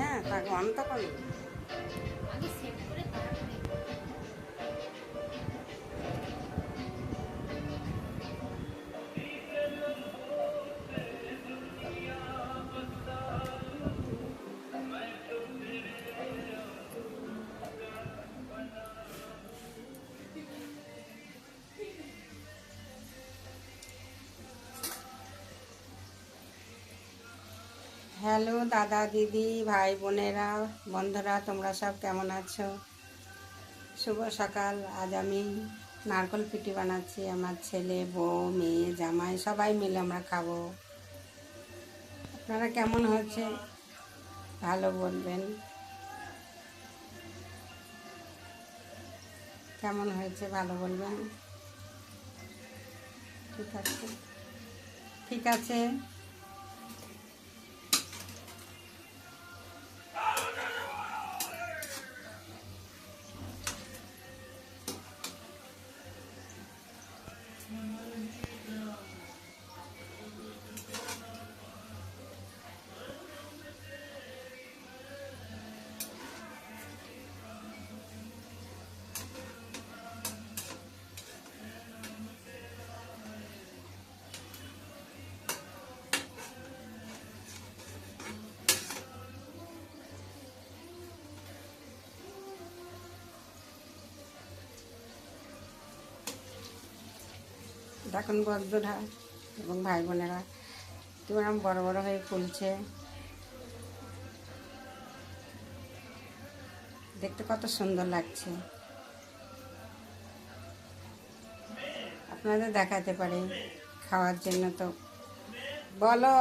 হ্যাঁ, তাকে অন তো করো। হ্যালো দাদা দিদি ভাই বোনেরা বন্ধুরা, তোমরা সব কেমন আছো? শুভ সকাল। আজ আমি নারকেল পিঠে বানাচ্ছি। আমার ছেলে, বউ, মেয়ে, জামাই সবাই মিলে আমরা খাবো। আপনারা কেমন হচ্ছে ভালো বলবেন, কেমন হয়েছে ভালো বলবেন। ঠিক আছে, ঠিক আছে। দেখুন বন্ধুরা এবং ভাই বোনেরা, তোমার বড় বড় হয়ে ফুলছে, দেখতে কত সুন্দর লাগছে। আপনাদের দেখাতে পারে, খাওয়ার জন্য তো বলো।